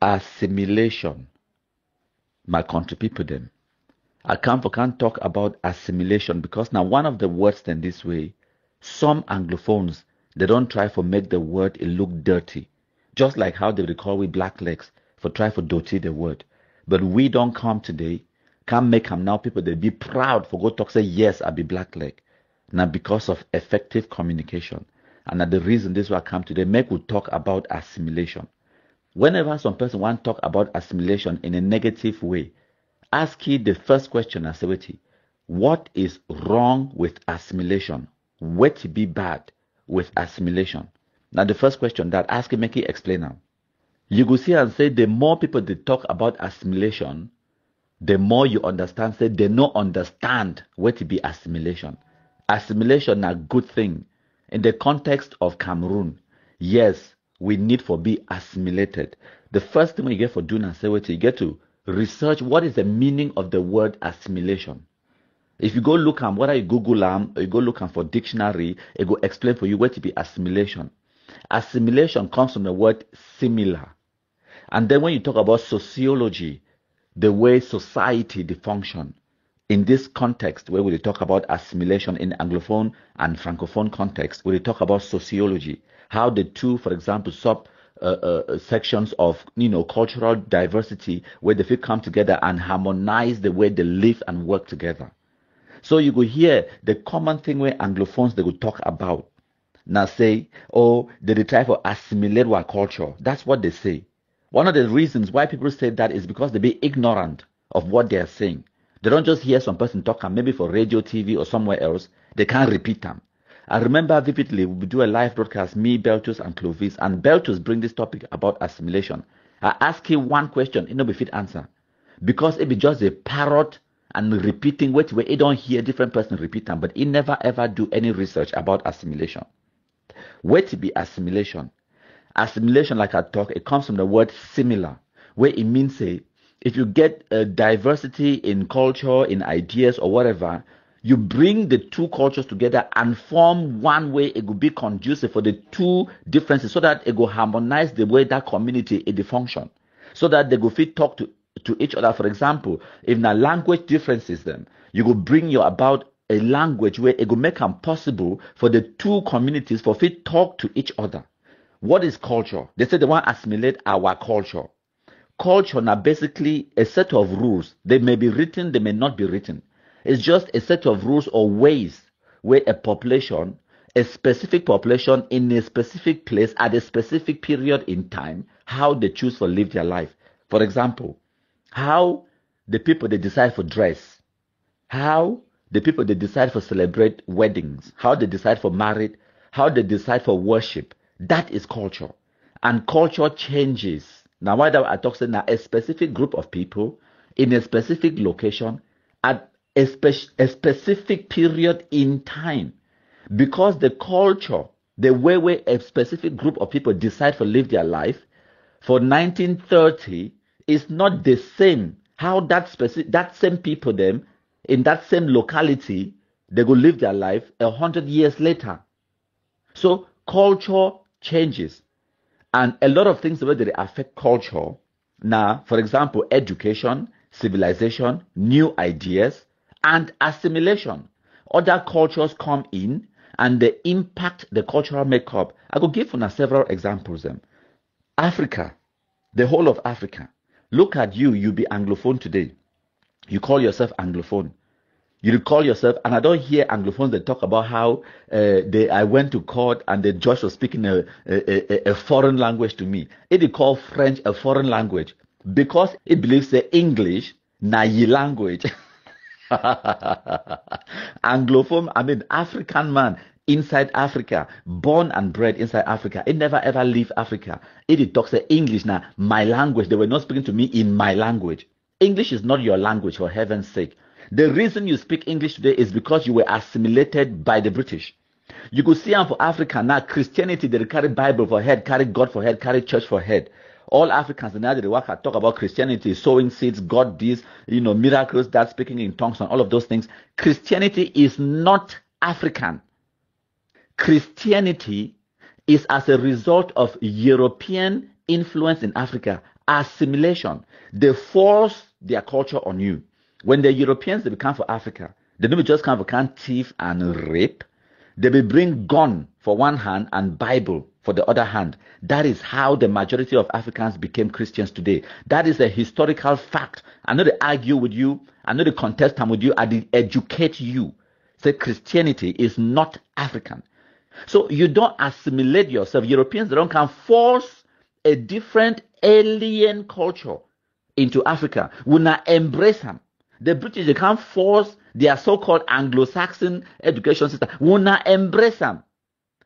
assimilation. My country people them. Can't talk about assimilation because now one of the words then this way, some Anglophones, they don't try for make the word it look dirty. Just like how they recall with black legs for try for dirty the word. But we don't come today, can't make them now people they be proud for go talk say yes I be black leg. Now because of effective communication. And that the reason this will come today, make we talk about assimilation. Whenever some person want to talk about assimilation in a negative way, ask you the first question as what is wrong with assimilation? What be bad with assimilation? Now the first question that ask you make it explain now. You go see and say the more people they talk about assimilation, the more you understand say they don't understand what be assimilation. Assimilation a good thing. In the context of Cameroon, yes, we need for be assimilated. The first thing you get for doing and say what you get to research what is the meaning of the word assimilation. If you go look at whether you Google or you go look for dictionary, it go explain for you what to be assimilation. Assimilation comes from the word similar. And then when you talk about sociology, the way society they function, in this context where we talk about assimilation in Anglophone and Francophone context, we talk about sociology, how the two, for example, sections of cultural diversity where they fit come together and harmonize the way they live and work together. So you go hear the common thing where Anglophones they would talk about. Now say, oh, they try to assimilate our culture. That's what they say. One of the reasons why people say that is because they be ignorant of what they are saying. They don't just hear some person talk and maybe for radio, TV or somewhere else. They can't repeat them. I remember vividly, we do a live broadcast, me, Beltus, and Clovis, and Beltus bring this topic about assimilation. I ask him one question, he no be fit answer. Because it be just a parrot and repeating what where he don't hear different person repeat them, but he never ever do any research about assimilation. What to be assimilation? Assimilation, like I talk, it comes from the word similar, where it means say, if you get a diversity in culture, in ideas or whatever, you bring the two cultures together and form one way it will be conducive for the two differences so that it will harmonize the way that community it function. So that they go fit talk to each other. For example, if na language differences them, you go bring your about a language where it will make them possible for the two communities for fit talk to each other. What is culture? They say they want to assimilate our culture. Culture now basically a set of rules. They may be written, they may not be written. It's just a set of rules or ways where a population, a specific population in a specific place at a specific period in time, how they choose to live their life. For example, how the people they decide for dress, how the people they decide for celebrate weddings, how they decide for marriage, how they decide for worship. That is culture. And culture changes. Now, why that I talk saying now a specific group of people in a specific location at a specific period in time. Because the culture, the way a specific group of people decide to live their life for 1930 is not the same. How that same people them in that same locality they go live their life 100 years later. So culture changes, and a lot of things the way they affect culture. Now, for example, education, civilization, new ideas, and assimilation. Other cultures come in and they impact the cultural makeup. I could give you several examples. Africa, the whole of Africa. Look at you, you be Anglophone today. You call yourself Anglophone. You recall yourself, and I don't hear Anglophones that talk about how I went to court and the judge was speaking a foreign language to me. It call French a foreign language because it believes the English na ye language. Anglophone, I mean African man inside Africa, born and bred inside Africa. It never ever leave Africa. It talks English now, my language. They were not speaking to me in my language. English is not your language, for heaven's sake. The reason you speak English today is because you were assimilated by the British. You could see for Africa now, Christianity, they carry Bible for head, carry God for head, carry church for head. All Africans now they work talk about Christianity, sowing seeds, God this, miracles, that speaking in tongues and all of those things. Christianity is not African. Christianity is as a result of European influence in Africa. assimilation. They force their culture on you. When the Europeans they come for Africa, they don't just come for can thief and rape. They will bring gun for one hand and Bible for the other hand. That is how the majority of Africans became Christians today. That is a historical fact. I know they argue with you. I know they contest time with you. I educate you. Say Christianity is not African. So you don't assimilate yourself. Europeans, they don't come force a different alien culture into Africa. We not embrace them. The British, they can't force their so-called Anglo-Saxon education system. We not embrace them.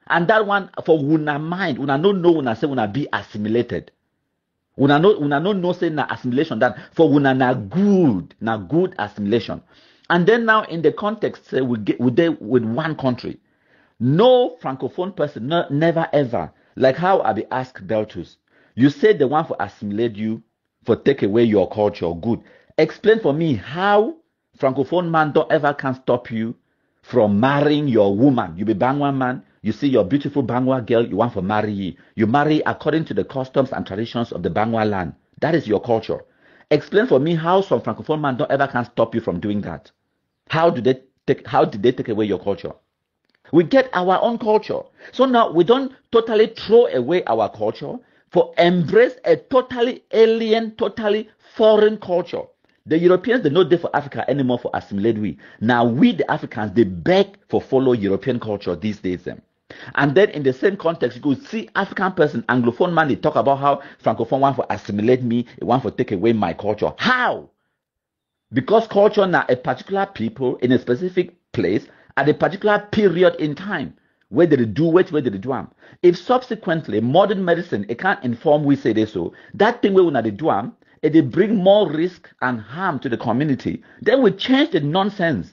And that one for una mind, una no know una say una be assimilated. Una no say na assimilation that for una na good assimilation. And then now in the context say we there with one country. No Francophone person, never ever. Like how I be asked Beltus. You said the one for assimilate you, for take away your culture, good. Explain for me how Francophone man don't ever can stop you from marrying your woman. You be Bangwa man, you see your beautiful Bangwa girl, you want to marry you. You marry according to the customs and traditions of the Bangwa land. That is your culture. Explain for me how some Francophone man don't ever can stop you from doing that. How did they take away your culture? We get our own culture. So now we don't totally throw away our culture for embrace a totally alien, totally foreign culture. The Europeans, they not there for Africa anymore for assimilate we. Now we, the Africans, they beg for follow European culture these days. And then in the same context, you could see African person, Anglophone man, they talk about how Francophone want for assimilate me, they want for take away my culture. How? Because culture now a particular people in a specific place at a particular period in time. Where did it do where did it do them? If subsequently modern medicine it can't inform we say this so, that thing where we not do them, if they bring more risk and harm to the community, then we change the nonsense.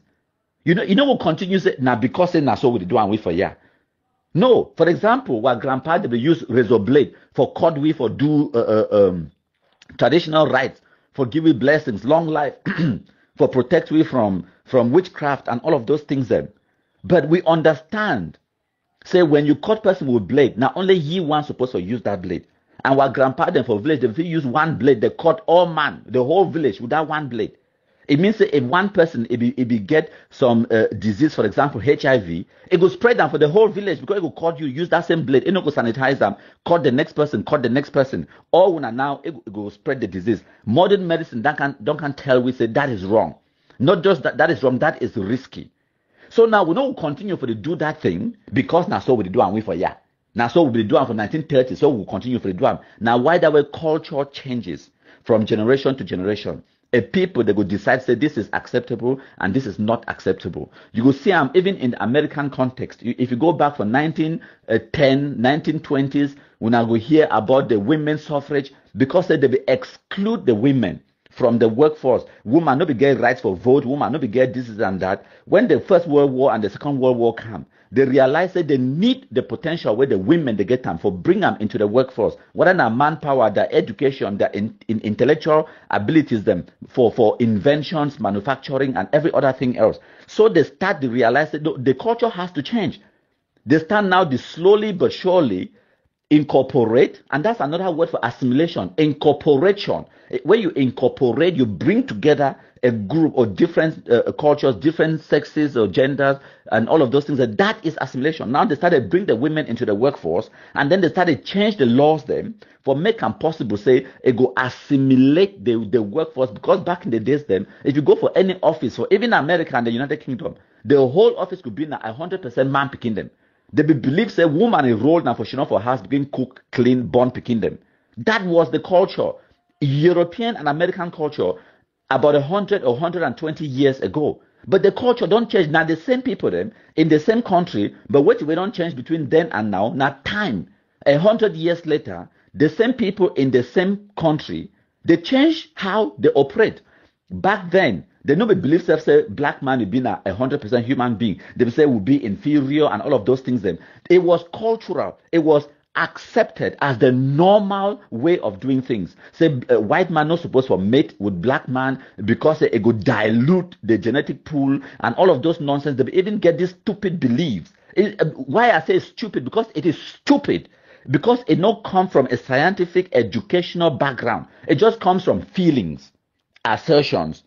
You know we'll continue say now because they so we do and we for yeah. No, for example, what grandpa they use razor blade for cut we for do traditional rites, for give we blessings, long life, for protect we from witchcraft and all of those things then. But we understand, say when you cut person with blade, now only ye one supposed to use that blade. And what grandpa them for village, if you use one blade, they cut all man, the whole village with that one blade. It means that if one person, if he get some disease, for example, HIV, it will spread them for the whole village because it will cut you, use that same blade, it will sanitize them, cut the next person, All when now it will spread the disease. Modern medicine don't can tell we say that is wrong. Not just that is wrong, that is risky. So now we don't continue for to do that thing because now so we do and we for yeah. Now so we do it for 1930, so we'll continue for the do. Now why that way culture changes from generation to generation. A people they will decide say this is acceptable and this is not acceptable. You will see even in the American context. If you go back from 1910, 1920s, when I go hear about the women's suffrage because they will exclude the women from the workforce. Women not be get rights for vote. Women not be get this and that. When the First World War and the Second World War come, they realize that they need the potential where the women they get them for bring them into the workforce. Whether their manpower, their education, their intellectual abilities, them for inventions, manufacturing, and every other thing else. So they start to realize that the culture has to change. They start now to slowly but surely incorporate, and that's another word for assimilation, incorporation. When you incorporate, you bring together a group of different cultures, different sexes or genders, and all of those things. That is assimilation. Now they started bring the women into the workforce, and then they started change the laws them for make them possible say it go assimilate the workforce. Because back in the days then, if you go for any office, for even America and the United Kingdom, the whole office could be now 100% man picking them. They believe say woman enrolled now for she not for house begin cook, clean, born picking them. That was the culture. European and American culture about 100 or 120 years ago. But the culture don't change. Now the same people them in the same country, but what we don't change between then and now, not time. 100 years later, the same people in the same country, they change how they operate. Back then, they nobody believe self say black man will be a 100% human being. They will say will be inferior and all of those things. Then it was cultural. It was accepted as the normal way of doing things. Say a white man not supposed to mate with black man because it could dilute the genetic pool and all of those nonsense. They even get these stupid beliefs. Why I say stupid? Because it is stupid. because it not come from a scientific educational background. It just comes from feelings, assertions,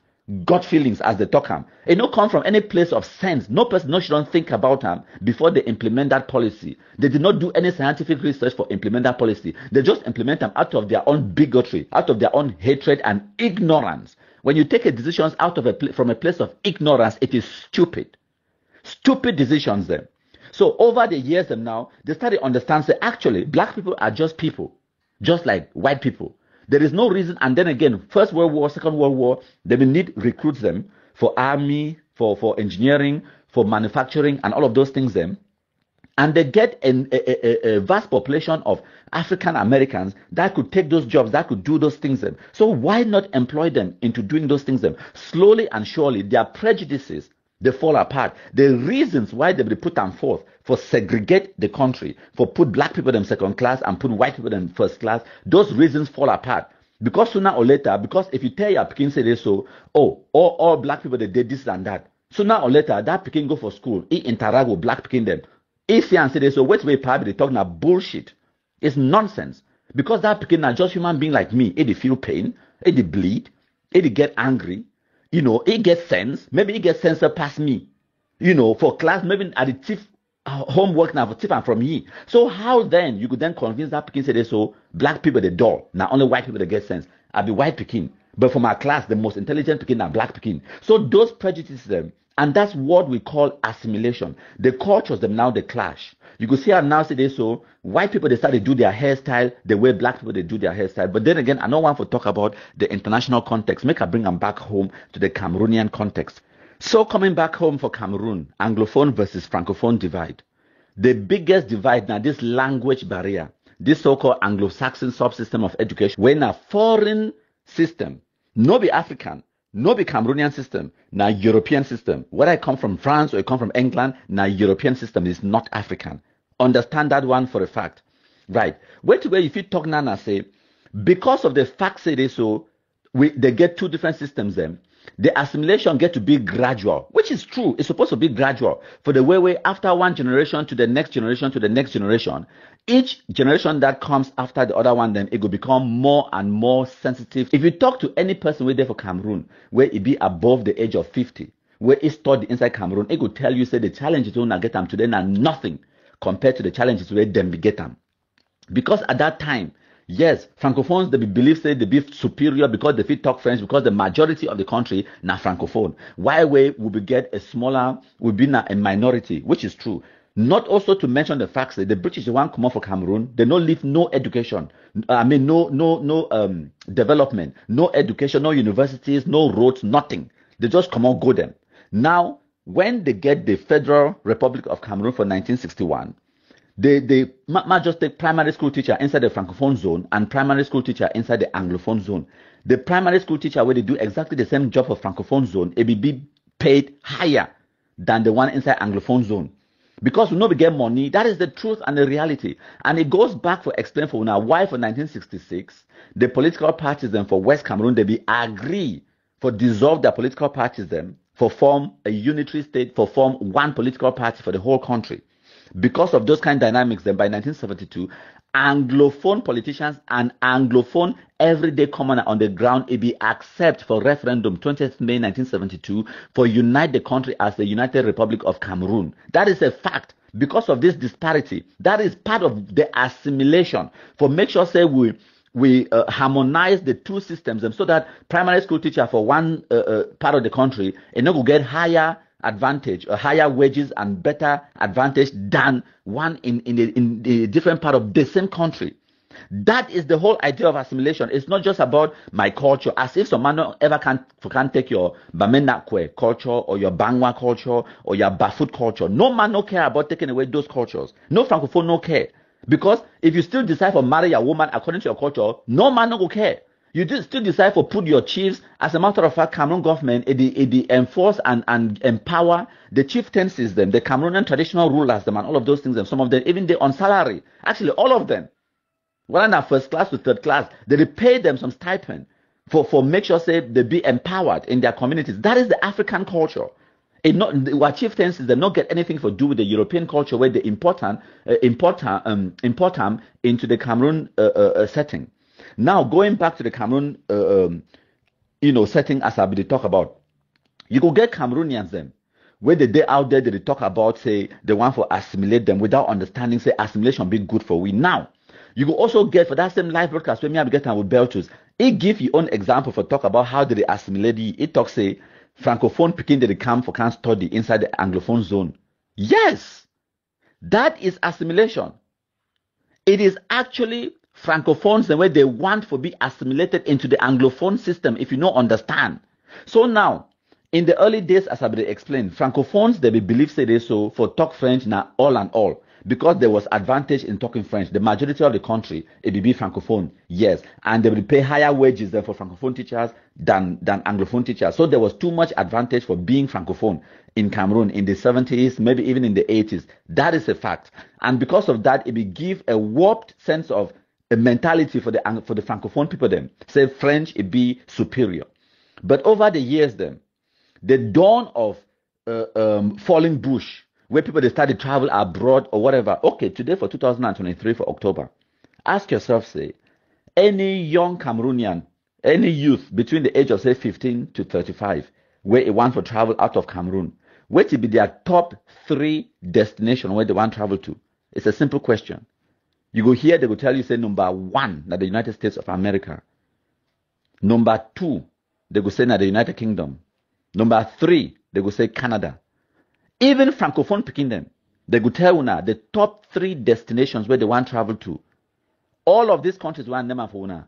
gut feelings as they talk am. It not come from any place of sense. No person no should not think about them before they implement that policy. They did not do any scientific research for implement that policy. They just implement them out of their own bigotry, out of their own hatred and ignorance. When you take a decisions out of from a place of ignorance, it is stupid. Stupid decisions then. So over the years and now, they started to understand that actually black people are just people, just like white people. There is no reason. And then again, First World War, Second World War, they will need recruits them for army, for engineering, for manufacturing, and all of those things then. And they get a vast population of African Americans that could take those jobs, that could do those things then. So why not employ them into doing those things then? Slowly and surely, their prejudices, they fall apart. The reasons why they will put them forth for segregate the country, for put black people in second class and put white people in first class, those reasons fall apart. Because sooner or later, because if you tell your Pekin say this, so, oh, all black people, they did this and that. Sooner or later, that Pekin go for school, he interact with black Pekin them. If you say this, so wait, probably they talking about bullshit. It's nonsense. Because that Pekin are just human being like me. It feel pain, it bleed, it get angry. You know, he gets sense. Maybe he gets sense past me. You know, for class, maybe at the thief homework now for thief and from me. So how then you could then convince that Pekin say this, so black people they dull. Now only white people they get sense. I'll be white Pekin. But for my class, the most intelligent Pekin are black Pekin. So those prejudices them, and that's what we call assimilation. The cultures them now they clash. You could see how now say this, so white people they start to do their hairstyle the way black people they do their hairstyle. But then again, I don't want to talk about the international context. Make I bring them back home to the Cameroonian context. So coming back home for Cameroon, Anglophone versus Francophone divide. The biggest divide now, this language barrier, this so-called Anglo-Saxon subsystem of education, when a foreign system, no be African, no be Cameroonian system, now European system. Whether I come from France or I come from England, now European system is not African. Understand that one for a fact. Right. Wait to where if you talk now and say, because of the fact say this, so they get two different systems then. The assimilation get to be gradual, which is true. It's supposed to be gradual. For the way after one generation to the next generation to the next generation, each generation that comes after the other one, then it will become more and more sensitive. If you talk to any person where there for Cameroon, where it be above the age of 50, where it studied inside Cameroon, it could tell you, say the challenges don't get them today are nothing compared to the challenges where them be get them. Because at that time, yes, Francophones, they believe say they be superior because they fit talk French, because the majority of the country na Francophone. Why we will get a smaller, will be a minority, which is true. Not also to mention the fact that the British want come out for Cameroon, they don't leave no education. No development, no education, no universities, no roads, nothing. They just come out, go them. Now, when they get the Federal Republic of Cameroon for 1961, they might just take primary school teacher inside the Francophone zone and primary school teacher inside the Anglophone zone. The primary school teacher, where they do exactly the same job for Francophone zone, it will be paid higher than the one inside Anglophone zone. Because we know we get money, that is the truth and the reality. And it goes back for explain for now why for 1966, the political parties then for West Cameroon, they be agree for dissolve their political parties then, for form a unitary state, for form one political party for the whole country. Because of those kind of dynamics, then by 1972, Anglophone politicians and Anglophone everyday commoner on the ground, it be accept for referendum 20th May 1972 for unite the country as the United Republic of Cameroon. That is a fact. Because of this disparity, that is part of the assimilation. For make sure say we harmonize the two systems, and so that primary school teacher for one part of the country and not go get higher advantage, higher wages and better advantage than one in the different part of the same country. That is the whole idea of assimilation. It's not just about my culture, as if some man ever can take your Bamenakwe culture or your Bangwa culture or your Bafut culture. No man no care about taking away those cultures. No Francophone no care. Because if you still decide for marry a woman according to your culture, no man no go care. You still decide for put your chiefs. As a matter of fact, Cameroon government, it enforce and empower the chieftaincies, them, the Cameroonian traditional rulers, them, and all of those things, and some of them, even they on salary. Actually, all of them. Whether not first class to third class, they pay them some stipend for make sure say they be empowered in their communities. That is the African culture. It not what chieftains they not get anything to do with the European culture where they import them into the Cameroon setting. Now going back to the Cameroon setting as I be talk about, you go get Cameroonians them where the day out there they talk about say they want to assimilate them without understanding say assimilation be good for we now. You go also get for that same live broadcast when me I get with Beltus. It give your own example for talk about how did they assimilate you. It talk say Francophone picking the camp for can study inside the Anglophone zone. Yes, that is assimilation. It is actually Francophones the way they want to be assimilated into the Anglophone system if you don't understand. So now, in the early days, as I explained, Francophones they believe say they so for talk French now all and all. Because there was advantage in talking French, the majority of the country, it will be Francophone, yes. And they will pay higher wages than for Francophone teachers than Anglophone teachers. So there was too much advantage for being Francophone in Cameroon in the 70s, maybe even in the 80s. That is a fact. And because of that, it will give a warped sense of a mentality for the Francophone people then. Say French, it be superior. But over the years then, the dawn of falling bush, where people they started travel abroad or whatever. Okay, today for 2023 for October, ask yourself, say, any young Cameroonian, any youth between the age of say 15 to 35, where they want to travel out of Cameroon, where to be their top 3 destination where they want to travel to? It's a simple question. You go here, they will tell you say number 1, that the United States of America. Number 2, they will say that the United Kingdom. Number 3, they will say Canada. Even Francophone picking them, they could tell you now the top 3 destinations where they want to travel to. All of these countries want them for now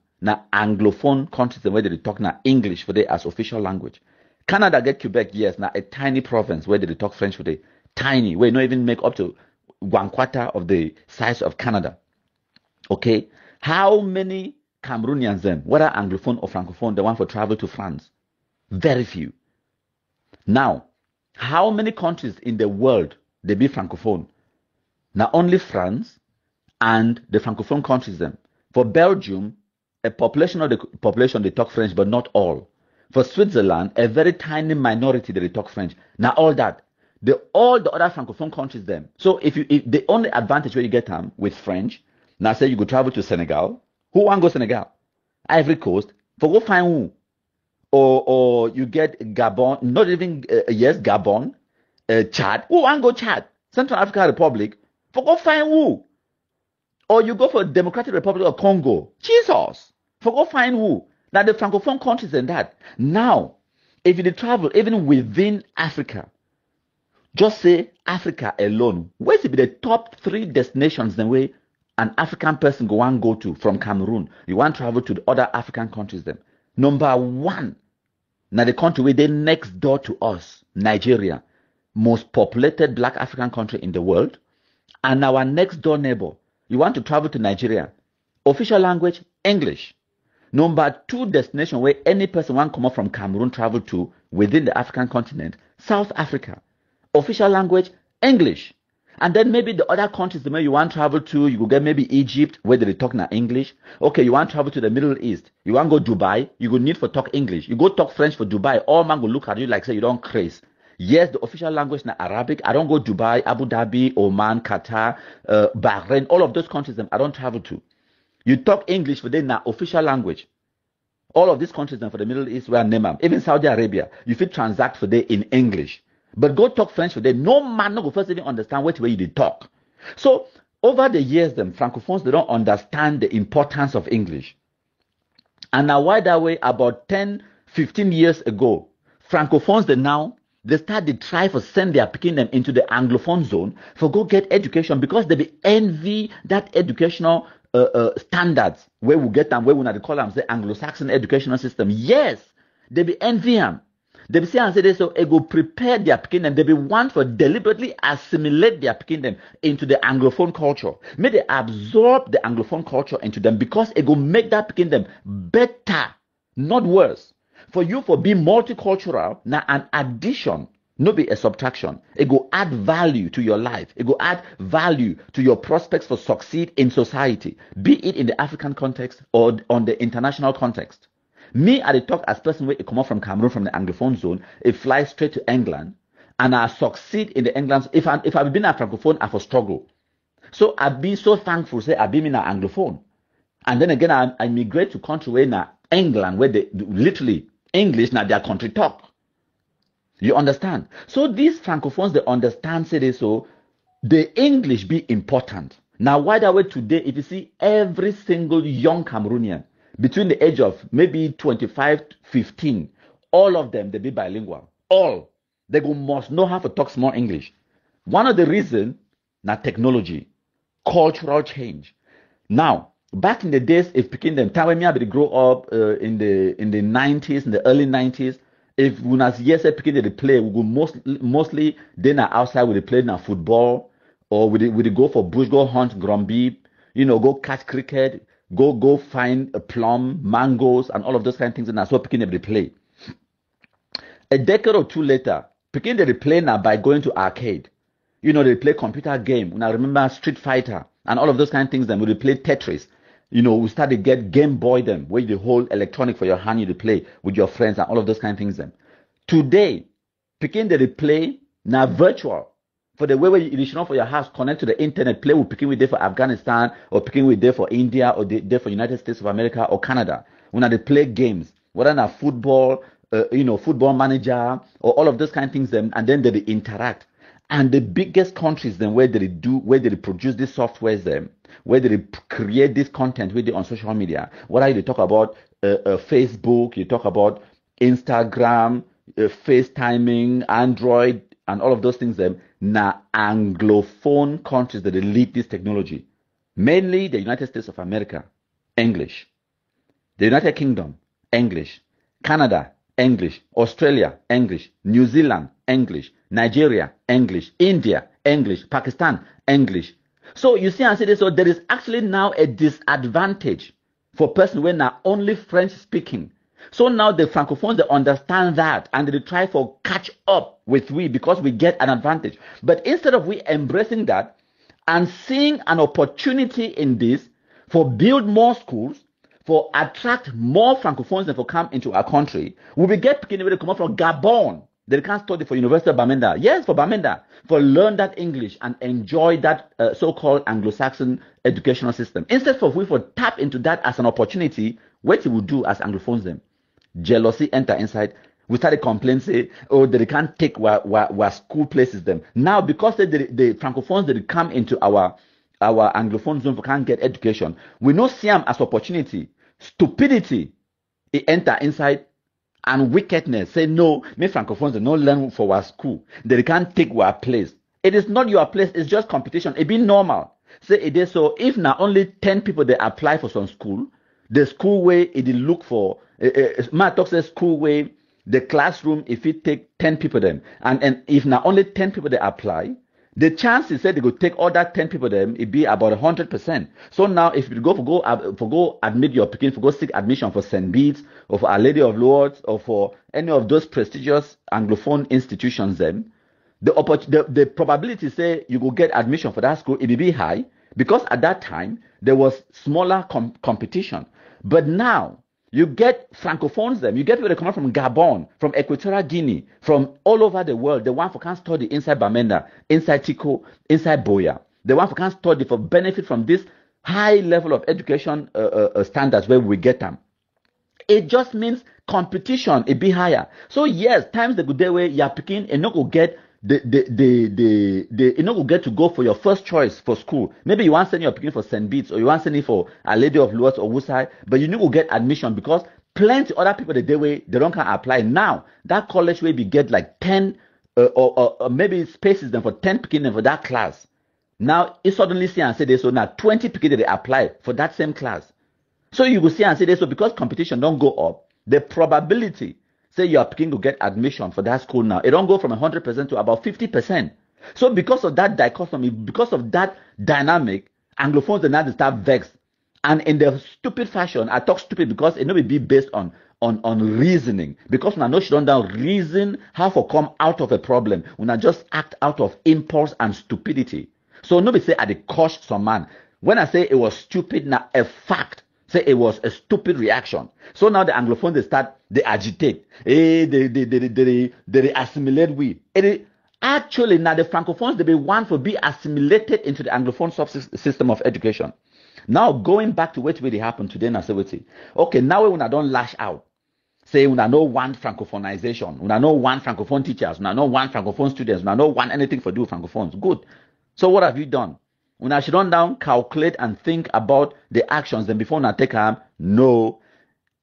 Anglophone countries where they talk now English for they as official language. Canada get Quebec, yes, now a tiny province where they talk French for they tiny, where not even make up to 1/4 of the size of Canada. Okay, how many Cameroonians then, whether Anglophone or Francophone, they want to travel to France? Very few. Now, how many countries in the world they be Francophone? Now only France and the Francophone countries them. For Belgium, a population of the population they talk French, but not all. For Switzerland, a very tiny minority they talk French. Now all that, all the other Francophone countries them. So if the only advantage where you get them with French, now say you go travel to Senegal. Who want go Senegal? Ivory Coast. For go find who? Or you get Gabon, not even, yes, Gabon, Chad. Who want go Chad? Central African Republic. For go find who? Or you go for Democratic Republic of Congo. Jesus. For go find who? Now the Francophone countries and that. Now, if you travel even within Africa, just say Africa alone, where's it be the top 3 destinations the way an African person go and go to from Cameroon? You want to travel to the other African countries then. Number 1, now the country where they next door to us, Nigeria, most populated black African country in the world, and our next door neighbor. You want to travel to Nigeria, official language, English. Number 2 destination where any person want to come up from Cameroon travel to within the African continent, South Africa, official language, English. And then maybe the other countries the way you want to travel to, you go get maybe Egypt, where they talk now English. Okay, you want to travel to the Middle East. You want to go Dubai, you go need for talk English. You go talk French for Dubai, all man go look at you like say you don't craze. Yes, the official language now Arabic. I don't go Dubai, Abu Dhabi, Oman, Qatar, Bahrain, all of those countries I don't travel to. You talk English for them now official language. All of these countries now for the Middle East where I name them. Even Saudi Arabia, you fit transact for them in English. But go talk French for them. No man no go first even understand what way you did talk. So over the years, them Francophones they don't understand the importance of English. And now why that way? About 10, 15 years ago, Francophones they start to try for send their picking them into the Anglophone zone for go get education because they be envy that educational standards where we get them where we not call them the Anglo-Saxon educational system. Yes, they be envy them. They be say and say they so it go prepare their picking them. They be want for deliberately assimilate their picking them into the Anglophone culture. May they absorb the Anglophone culture into them because it go make that picking them better, not worse. For you for being multicultural, now an addition, no be a subtraction. It go add value to your life. It go add value to your prospects for succeed in society, be it in the African context or on the international context. Me, I talk as person where it come up from Cameroon from the Anglophone zone, it flies straight to England, and I succeed in the England. If I've been a Francophone, I for struggle. So I've been so thankful, say I've been an Anglophone. And then again, I migrate to country where now England, where they literally English, now their country talk. You understand? So these Francophones, they understand, say this, so the English be important. Now, why that way today, if you see every single young Cameroonian between the age of maybe 25 to 15, all of them, they be bilingual. All. They must know how to talk small English. One of the reasons, now technology, cultural change. Now, back in the days, if picking them, time when me grow up in the 90s, in the early 90s, if we as yes picking the play, we go mostly then outside with the play now football, or we go for bush, go hunt grumby, go catch cricket, go find a plum, mangoes, and all of those kind of things, and that's what picking the play. A decade or two later, picking the play now by going to arcade. They play computer game. When I remember Street Fighter and all of those kind of things, then we play Tetris. We started to get Game Boy them, where you hold electronic for your hand, you play with your friends and all of those kind of things them. Today, picking the replay now virtual. For the way you should not for your house, connect to the internet, play with picking with there for Afghanistan, or picking with there for India, or there for United States of America or Canada. When they play games, whether now football, football manager, or all of those kind of things them, and then they interact. And the biggest countries then where they produce these softwares them, where they create this content with on social media. What are you talk about Facebook, you talk about Instagram, FaceTiming, Android, and all of those things them. Now Anglophone countries that lead this technology. Mainly the United States of America, English. The United Kingdom, English. Canada, English. Australia, English. New Zealand, English. Nigeria, English. India, English. Pakistan, English. So you see, I say this, so there is actually now a disadvantage for person when are only French speaking. So now the Francophones, they understand that and they try for catch up with we because we get an advantage. But instead of we embracing that and seeing an opportunity in this for build more schools, for attract more Francophones and for come into our country, we will get people to come up from Gabon. They can't study for University of Bamenda. Yes, for Bamenda. For learn that English and enjoy that so-called Anglo-Saxon educational system. Instead of we for tap into that as an opportunity, what we will do as Anglophones them? Jealousy enter inside. We started complaining, say, oh, they can't take where school places them. Now, because the Francophones that come into our Anglophone zone for can't get education, we not see them as opportunity. Stupidity, it enter inside. And wickedness, say no, me Francophones do not learn for our school. They can't take our place. It is not your place, it's just competition. It be normal. Say it is so if now only 10 people they apply for some school, the school way it look for my talk says school way, the classroom, if it take 10 people them, and if now only 10 people they apply, the chances say they go take all that 10 people them, it be about 100%. So now if you go admit your picking, for go seek admission for St. Bede's or for Our Lady of Lourdes or for any of those prestigious Anglophone institutions them, the probability say you go get admission for that school, it will be high because at that time there was smaller competition. But now you get Francophones them. You get people that come from Gabon, from Equatorial Guinea, from all over the world. The one who can study inside Bamenda, inside Tico, inside Boya. The one who can study for benefit from this high level of education standards where we get them. It just means competition, it be higher. So yes, times the good day where you're picking and not go get you know, get to go for your first choice for school. Maybe you want to send your picking for St. Bede's or you want to send it for Our Lady of Lourdes or Wusai, but you need to get admission because plenty other people the day way they don't can apply. Now that college will be get like 10 or maybe spaces them for 10 picking for that class. Now it suddenly see and say this, so now 20 picking they apply for that same class. So you will see and say this, so because competition don't go up, the probability say you are picking to get admission for that school now, it don't go from 100% to about 50%. So because of that dichotomy, because of that dynamic, Anglophones are now start vexed. And in the stupid fashion, I talk stupid because it will be based on reasoning. Because when I know she don't down reason how to come out of a problem, when I just act out of impulse and stupidity. So nobody say I did cost some man. When I say it was stupid, now a fact. Say it was a stupid reaction. So now the Anglophones they agitate. They assimilate we. Actually, now the Francophones, they be want to be assimilated into the Anglophone system of education. Now, going back to what really happened today in Asewiti. Okay, now when I don't lash out, say when I don't want Francophonization, when I don't want Francophone teachers, when I don't want Francophone students, when I don't want anything for do with Francophones. Good. So what have you done? When I should run down, calculate and think about the actions, then before I take them, no.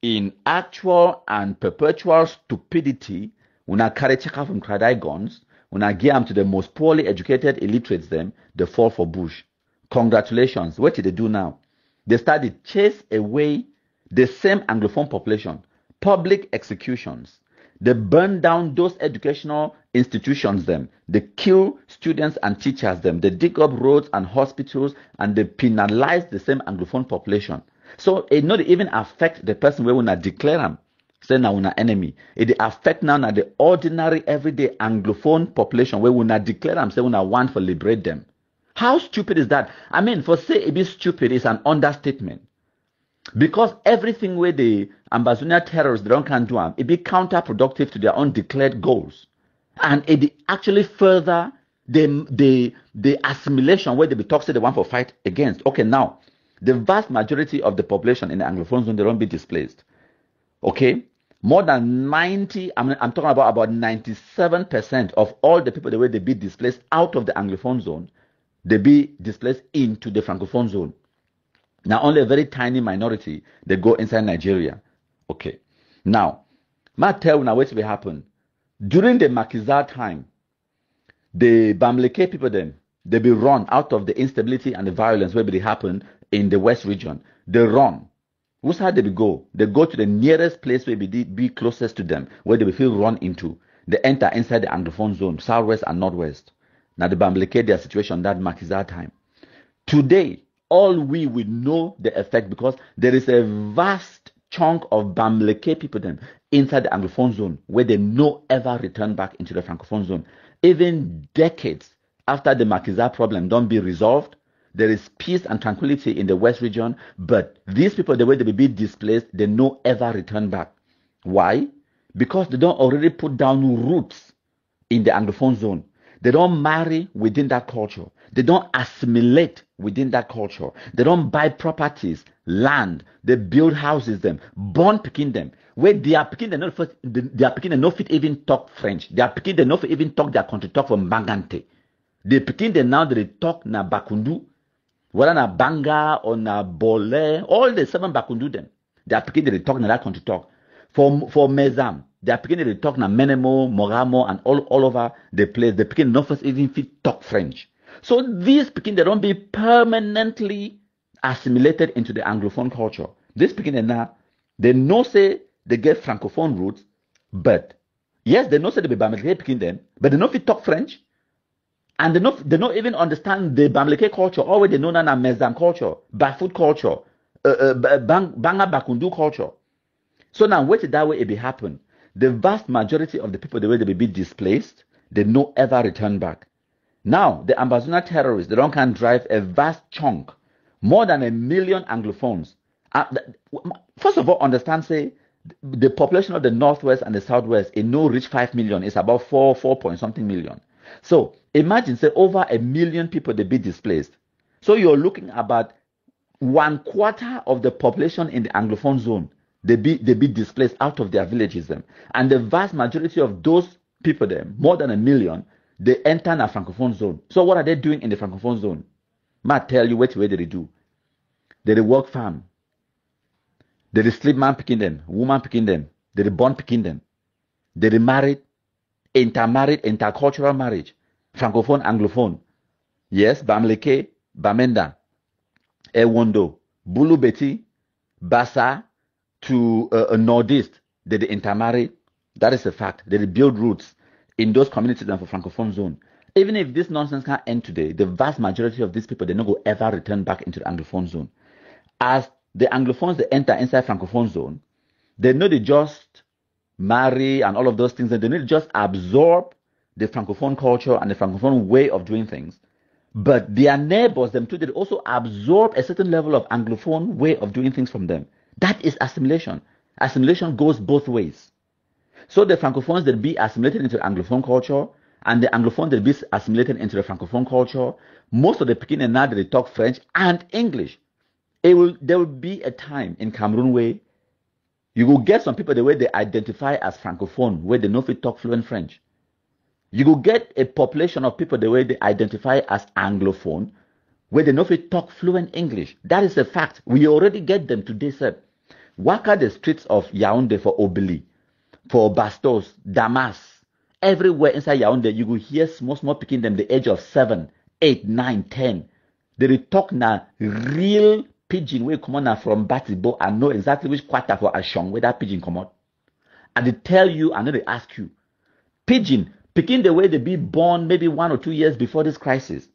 In actual and perpetual stupidity, when I carry checker from Kradai guns, when I give them to the most poorly educated illiterates, them, they fall for bush. Congratulations. What did they do now? They started chase away the same Anglophone population, public executions. They burn down those educational institutions, them. They kill students and teachers, them. They dig up roads and hospitals, and they penalize the same Anglophone population. So it not even affect the person where we not declare them, say now we enemy. It affect now the ordinary everyday Anglophone population where we not declare them, say we not want to liberate them. How stupid is that? I mean, for say it be stupid is an understatement. Because everything where the Ambazonia terrorists don't can do it be counterproductive to their own declared goals. And it actually further the assimilation where they be talking to the one for fight against. Okay, now the vast majority of the population in the Anglophone zone, they don't be displaced. Okay? More than 90, I'm talking about 97% of all the people the way they be displaced out of the Anglophone zone, they be displaced into the Francophone zone. Now, only a very tiny minority, they go inside Nigeria. Okay. Now, ma tell you now what will happen. During the Makiza time, the Bamileke people them, they be run out of the instability and the violence where they happen in the West region. They run. Whose side they be go? They go to the nearest place where be closest to them, where they will feel run into. They enter inside the Anglophone zone, southwest and northwest. Now the Bamileke, their situation that Makiza time. Today, all we will know the effect because there is a vast chunk of Bamileke people then inside the Anglophone zone where they no ever return back into the Francophone zone. Even decades after the Makiza problem don't be resolved, there is peace and tranquility in the West region, but these people, the way they will be displaced, they no ever return back. Why? Because they don't already put down roots in the Anglophone zone. They don't marry within that culture. They don't assimilate within that culture. They don't buy properties, land. They build houses them, born picking them. Where they are picking, they are picking, they no fit even talk French. They are picking, they no fit even talk their country talk from Bangante. They picking them now they talk na Bakundu, whether na Banga or na Bole, all the 7 Bakundu them. They are picking, they talk na that country talk. For Mezam, they are picking, they talk na Menemo, Moramo, and all over the place. They picking no first even fit talk French. So these picking, they don't be permanently assimilated into the Anglophone culture. This picking now, they know say they get Francophone roots, but yes, they know say they be Bamileke picking them, but they know fit talk French, and they don't even understand the Bamileke culture, or they know na Mezam culture, Bafut culture, Banga Bakundu culture. So now, what that way it be happen? The vast majority of the people, the way they be displaced, they no ever return back. Now, the Ambazonia terrorists, they don't can drive a vast chunk, more than 1 million Anglophones. First of all, understand, say, the population of the Northwest and the Southwest, it no reach 5 million. It's about 4 point something million. So, imagine, say, over 1 million people, they be displaced. So, you're looking about 1/4 of the population in the Anglophone zone. They be displaced out of their villages them. And the vast majority of those people there, more than 1 million, they enter a Francophone zone. So what are they doing in the Francophone zone? Might tell you what way they do. They work farm. They sleep man picking them, woman picking them, they born picking them. They married, intercultural marriage. Francophone, Anglophone. Yes, Bamileke, Bamenda, Ewondo, Bulu Beti, Bassa, to a Northeast, they intermarry. That is a fact. They build roots in those communities and for Francophone zone. Even if this nonsense can't end today, the vast majority of these people, they not go ever return back into the Anglophone zone. As the Anglophones, they enter inside Francophone zone, they know they just marry and all of those things, and they need to just absorb the Francophone culture and the Francophone way of doing things. But their neighbors, them too, they also absorb a certain level of Anglophone way of doing things from them. That is assimilation. Assimilation goes both ways. So the Francophones that be assimilated into Anglophone culture, and the Anglophone they be assimilated into the Francophone culture. Most of the Pekin now they talk French and English. There will be a time in Cameroon where you will get some people the way they identify as Francophone, where they know if they talk fluent French. You will get a population of people the way they identify as Anglophone, where they know if they talk fluent English. That is a fact. We already get them today, sir. Walk out the streets of Yaoundé for Obili, for Bastos, Damas, everywhere inside Yaoundé, you will hear small picking them the age of 7, 8, 9, 10. They talk now real pidgin wey come on from Batibo and know exactly which quarter for Ashong where that pidgin come out. And they tell you and then they ask you. Pidgin, picking the way they be born maybe 1 or 2 years before this crisis.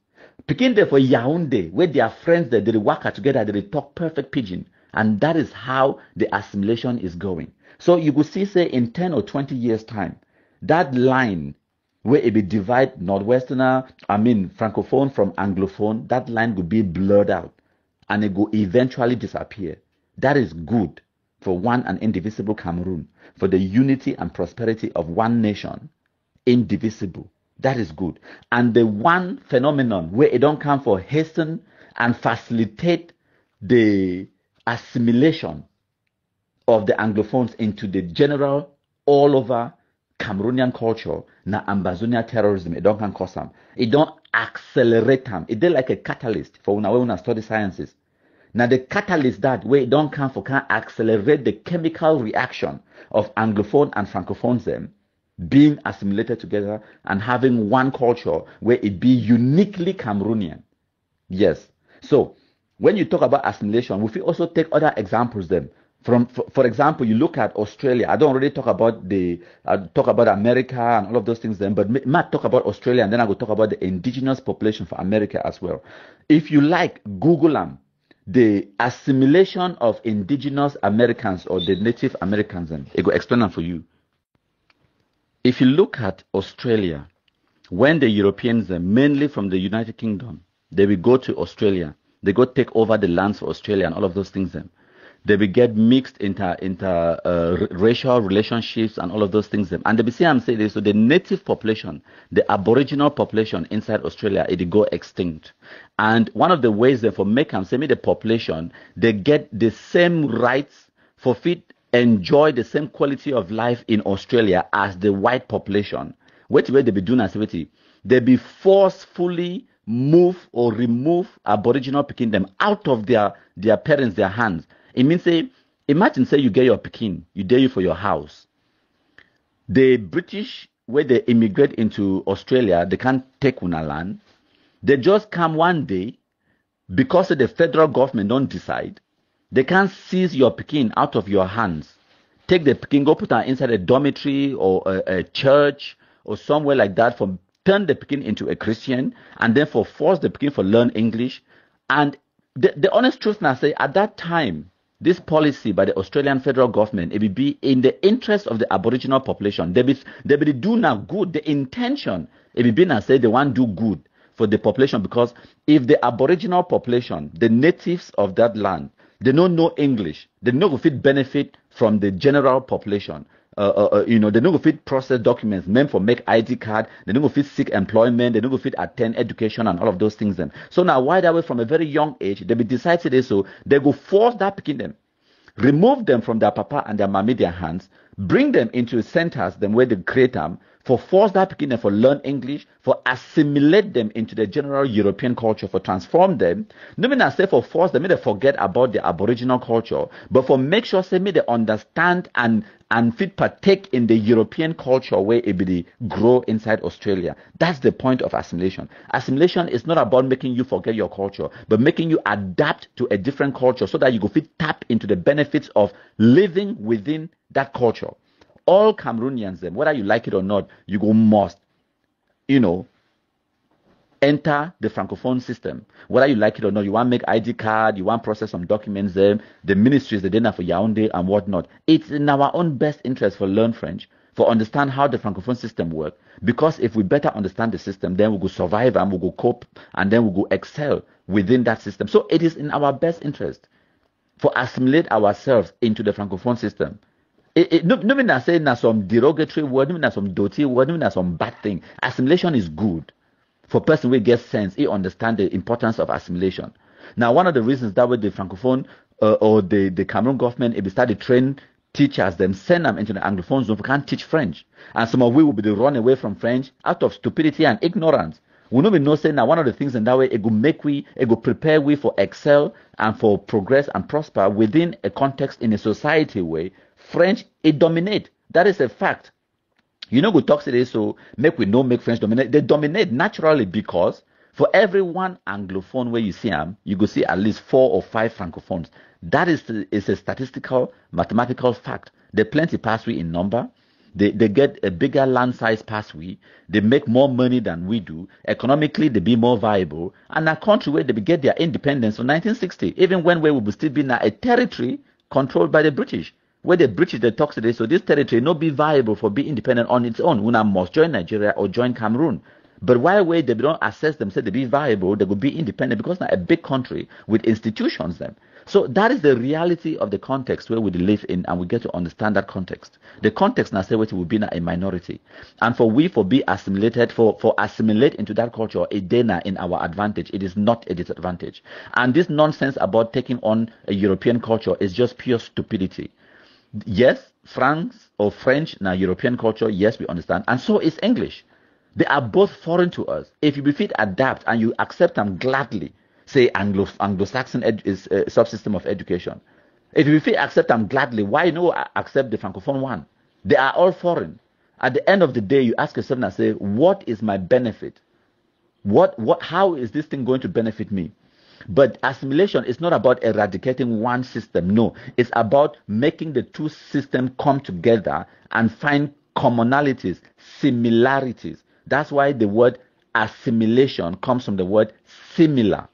Picking there for Yaoundé, where their friends there, they work together, they talk perfect pidgin. And that is how the assimilation is going. So you could see, say, in 10 or 20 years' time, that line where it be divide Francophone from Anglophone, that line would be blurred out and it will eventually disappear. That is good for one and indivisible Cameroon, for the unity and prosperity of one nation, indivisible. That is good. And the one phenomenon where it don't come for hasten and facilitate the assimilation of the Anglophones into the general all over Cameroonian culture, na Ambazonia terrorism, it don't can cause them. It don't accelerate them. It is like a catalyst for when I study sciences. Now the catalyst that way it don't come for can accelerate the chemical reaction of Anglophone and Francophones them being assimilated together and having one culture where it be uniquely Cameroonian. Yes. So when you talk about assimilation, we also take other examples then. For example, you look at Australia. I don't really talk about America and all of those things then, but might talk about Australia and then I will talk about the indigenous population for America as well. If you like, Google them. The assimilation of indigenous Americans or the Native Americans, then it will explain them for you. If you look at Australia, when the Europeans, mainly from the United Kingdom, they will go to Australia, they go take over the lands for Australia and all of those things then. They will get mixed racial relationships and all of those things. And the I'm saying this, so the native population, the aboriginal population inside Australia, it go extinct. And one of the ways that for make them say the population, they get the same rights for fit enjoy the same quality of life in Australia as the white population. What way they be doing activity? They be forcefully move or remove aboriginal picking them out of their parents, their hands. It means say, imagine say you get your Pekin, you dare you for your house. The British, where they immigrate into Australia, they can't take una land. They just come one day, because the federal government don't decide, they can't seize your Pekin out of your hands. Take the Pekin, go put her inside a dormitory or a church or somewhere like that, for turn the Pekin into a Christian, and then for force the Pekin for learn English. And the honest truth now say, at that time, this policy by the Australian federal government, it will be in the interest of the Aboriginal population. They will do now good. The intention, it will be now say they want to do good for the population, because if the Aboriginal population, the natives of that land, they don't know English, they don't go fit benefit from the general population. They don't go fit process documents meant for make ID card. They don't go fit seek employment. They don't go fit attend education and all of those things. Then, so now why that way from a very young age they be decided this, so they go force that picking them, remove them from their papa and their mommy their hands, bring them into centers them where they create them, for force that picking them for learn English, for assimilate them into the general European culture, for transform them. No mean I say for force them, may they forget about the Aboriginal culture, but for make sure say may they understand and fit partake in the European culture where it be grow inside Australia. That's the point of assimilation. Assimilation is not about making you forget your culture, but making you adapt to a different culture so that you go fit tap into the benefits of living within that culture. All Cameroonians, whether you like it or not, you go must, enter the Francophone system. Whether you like it or not, you want to make ID card, you want to process some documents there, the ministries, the dinner for Yaoundé and whatnot. It's in our own best interest for learn French, for understand how the Francophone system works. Because if we better understand the system, then we will survive and we will cope and then we will excel within that system. So it is in our best interest for assimilate ourselves into the Francophone system. No mean I say na some derogatory word, no mean na some dirty word, no mean na some bad thing. Assimilation is good for person who gets sense, he understand the importance of assimilation. Now, one of the reasons that way the Francophone or the Cameroon government, if they start to train teachers, them send them into the Anglophone zone, we can't teach French. And some of we will be the run away from French out of stupidity and ignorance. We know we know say now one of the things in that way it will make we, it will prepare we for excel and for progress and prosper within a context in a society way. French, it dominate. That is a fact. You know, we talk today, so make we know make French dominate. They dominate naturally because for every one Anglophone where you see them, you go see at least 4 or 5 Francophones. That is a statistical, mathematical fact. They plenty pass we in number. They get a bigger land size pass we. They make more money than we do. Economically, they be more viable. And a country where they get their independence from 1960, even when we will still be in a territory controlled by the British. Where the British they talk today, so this territory not be viable for being independent on its own. Una must join Nigeria or join Cameroon. But while they don't assess themselves to be viable, they will be independent because now a big country with institutions them. So that is the reality of the context where we live in, and we get to understand that context. The context now say what will be a minority, and for be assimilated, for assimilate into that culture, a dena in our advantage. It is not a disadvantage. And this nonsense about taking on a European culture is just pure stupidity. Yes, France or French, now European culture, yes, we understand. And so is English. They are both foreign to us. If you befit adapt and you accept them gladly, say Anglo-Saxon is a subsystem of education. If you befit accept them gladly, why no accept the Francophone one? They are all foreign. At the end of the day, you ask yourself and say, what is my benefit? How is this thing going to benefit me? But assimilation is not about eradicating one system. No, it's about making the two systems come together and find commonalities, similarities. That's why the word assimilation comes from the word similar.